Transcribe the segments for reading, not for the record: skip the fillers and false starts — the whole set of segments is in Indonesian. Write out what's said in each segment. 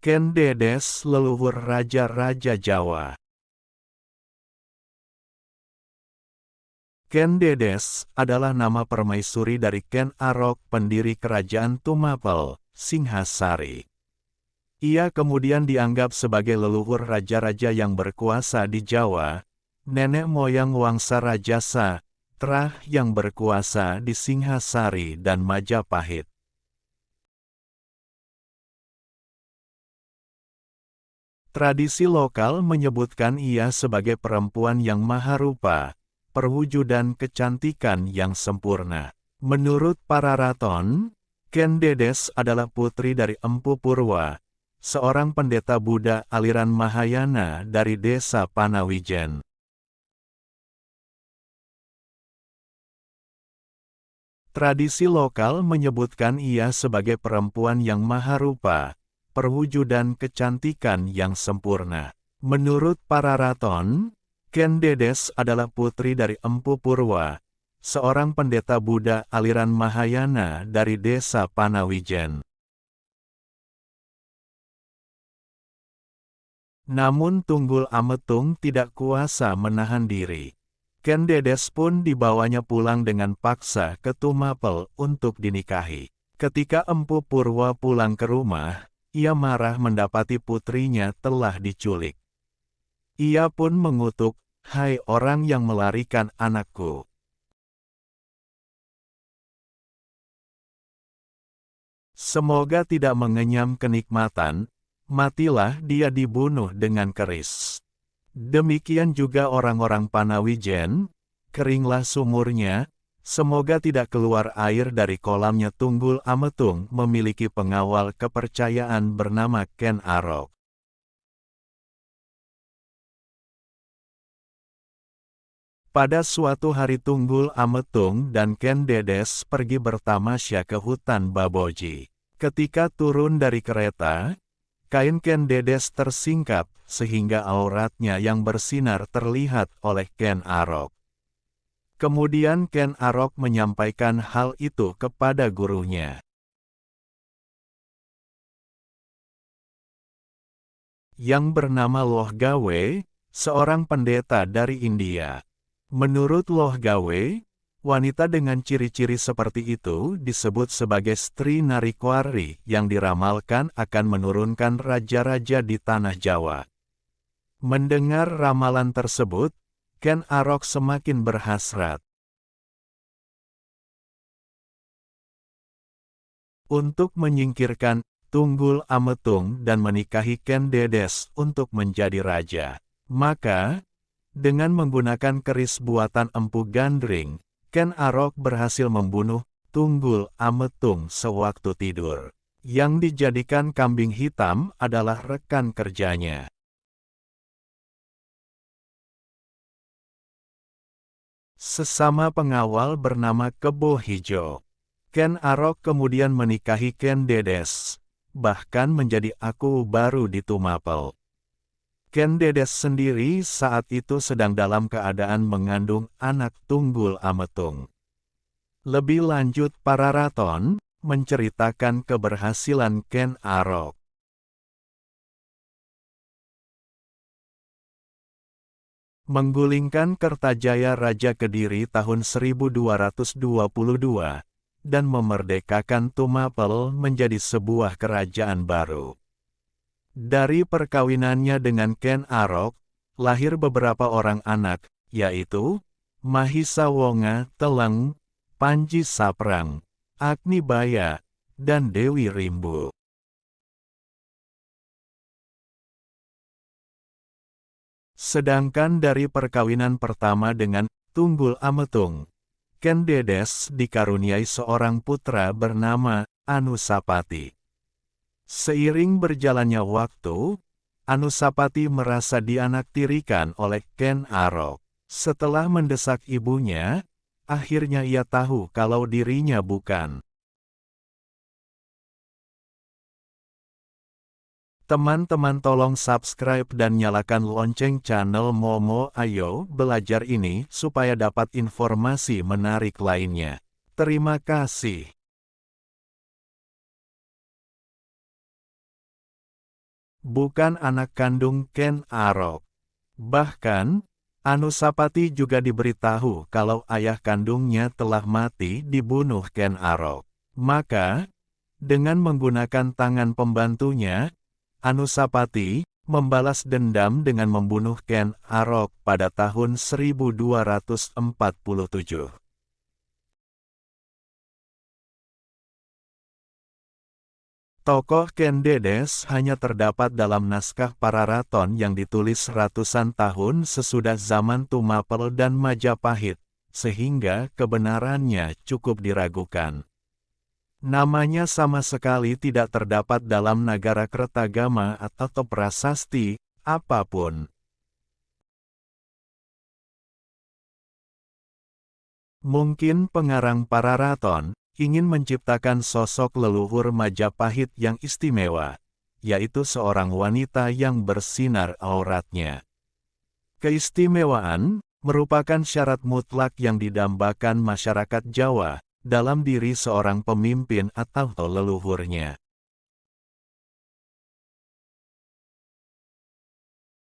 Ken Dedes, leluhur raja-raja Jawa. Ken Dedes adalah nama permaisuri dari Ken Arok, pendiri kerajaan Tumapel, Singhasari. Ia kemudian dianggap sebagai leluhur raja-raja yang berkuasa di Jawa, nenek moyang Wangsa Rajasa, Trah yang berkuasa di Singhasari dan Majapahit. Tradisi lokal menyebutkan ia sebagai perempuan yang maharupa, perwujudan kecantikan yang sempurna. Menurut para raton, Ken Dedes adalah putri dari Empu Purwa, seorang pendeta Buddha aliran Mahayana dari desa Panawijen. Tradisi lokal menyebutkan ia sebagai perempuan yang maharupa, perwujudan kecantikan yang sempurna. Menurut para raton, Ken Dedes adalah putri dari Empu Purwa, seorang pendeta Buddha aliran Mahayana dari desa Panawijen. Namun Tunggul Ametung tidak kuasa menahan diri. Ken Dedes pun dibawanya pulang dengan paksa ke Tumapel untuk dinikahi. Ketika Empu Purwa pulang ke rumah, ia marah mendapati putrinya telah diculik. Ia pun mengutuk, "Hai orang yang melarikan anakku. Semoga tidak mengenyam kenikmatan, matilah dia dibunuh dengan keris." Demikian juga orang-orang Panawijen, keringlah sumurnya, semoga tidak keluar air dari kolamnya. Tunggul Ametung memiliki pengawal kepercayaan bernama Ken Arok. Pada suatu hari Tunggul Ametung dan Ken Dedes pergi bertamasya ke hutan Baboji. Ketika turun dari kereta, kain Ken Dedes tersingkap, sehingga auratnya yang bersinar terlihat oleh Ken Arok. Kemudian Ken Arok menyampaikan hal itu kepada gurunya, yang bernama Loh Gawe, seorang pendeta dari India. Menurut Loh Gawe, wanita dengan ciri-ciri seperti itu disebut sebagai Stri Narikwari yang diramalkan akan menurunkan raja-raja di tanah Jawa. Mendengar ramalan tersebut, Ken Arok semakin berhasrat untuk menyingkirkan Tunggul Ametung dan menikahi Ken Dedes untuk menjadi raja. Maka, dengan menggunakan keris buatan Empu Gandring, Ken Arok berhasil membunuh Tunggul Ametung sewaktu tidur. Yang dijadikan kambing hitam adalah rekan kerjanya. Sesama pengawal bernama Kebo Hijo. Ken Arok kemudian menikahi Ken Dedes, bahkan menjadi aku baru di Tumapel. Ken Dedes sendiri saat itu sedang dalam keadaan mengandung anak Tunggul Ametung. Lebih lanjut para raton menceritakan keberhasilan Ken Arok. Menggulingkan Kertajaya Raja Kediri tahun 1222, dan memerdekakan Tumapel menjadi sebuah kerajaan baru. Dari perkawinannya dengan Ken Arok, lahir beberapa orang anak, yaitu Mahisa Wonga Teleng, Panji Saprang, Agni Baya, dan Dewi Rimbu. Sedangkan dari perkawinan pertama dengan Tunggul Ametung, Ken Dedes dikaruniai seorang putra bernama Anusapati. Seiring berjalannya waktu, Anusapati merasa dianaktirikan oleh Ken Arok. Setelah mendesak ibunya, akhirnya ia tahu kalau dirinya bukan. Teman-teman tolong subscribe dan nyalakan lonceng channel Momo Ayo Belajar ini supaya dapat informasi menarik lainnya. Terima kasih. bukan anak kandung Ken Arok. Bahkan, Anusapati juga diberitahu kalau ayah kandungnya telah mati dibunuh Ken Arok. Maka, dengan menggunakan tangan pembantunya, Anusapati membalas dendam dengan membunuh Ken Arok pada tahun 1247. Tokoh Ken Dedes hanya terdapat dalam naskah Pararaton yang ditulis ratusan tahun sesudah zaman Tumapel dan Majapahit, sehingga kebenarannya cukup diragukan. Namanya sama sekali tidak terdapat dalam Nagara Kertagama atau prasasti apapun. Mungkin pengarang Pararaton ingin menciptakan sosok leluhur Majapahit yang istimewa, yaitu seorang wanita yang bersinar auratnya. Keistimewaan merupakan syarat mutlak yang didambakan masyarakat Jawa dalam diri seorang pemimpin atau leluhurnya.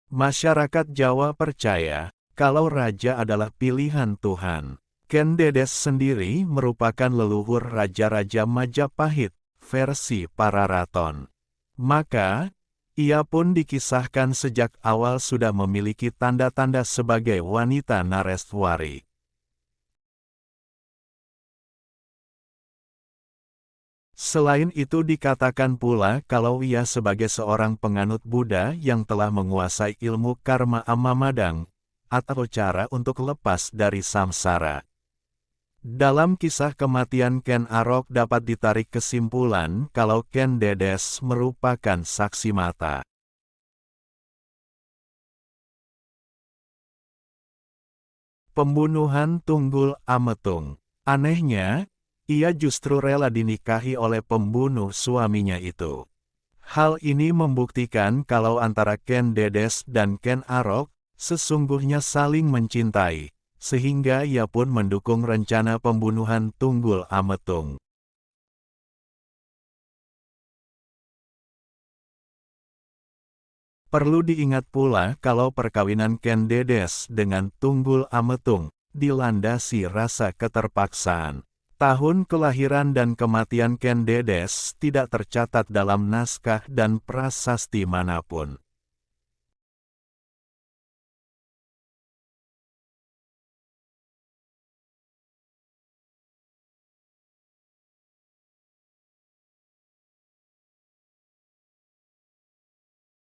Masyarakat Jawa percaya kalau raja adalah pilihan Tuhan. Ken Dedes sendiri merupakan leluhur raja-raja Majapahit versi Pararaton. Maka, ia pun dikisahkan sejak awal sudah memiliki tanda-tanda sebagai wanita Nareswari. Selain itu dikatakan pula kalau ia sebagai seorang penganut Buddha yang telah menguasai ilmu karma amamadang, atau cara untuk lepas dari samsara. Dalam kisah kematian Ken Arok dapat ditarik kesimpulan kalau Ken Dedes merupakan saksi mata. Pembunuhan Tunggul Ametung. Anehnya, ia justru rela dinikahi oleh pembunuh suaminya itu. Hal ini membuktikan kalau antara Ken Dedes dan Ken Arok sesungguhnya saling mencintai, sehingga ia pun mendukung rencana pembunuhan Tunggul Ametung. Perlu diingat pula kalau perkawinan Ken Dedes dengan Tunggul Ametung dilandasi rasa keterpaksaan. Tahun kelahiran dan kematian Ken Dedes tidak tercatat dalam naskah dan prasasti manapun.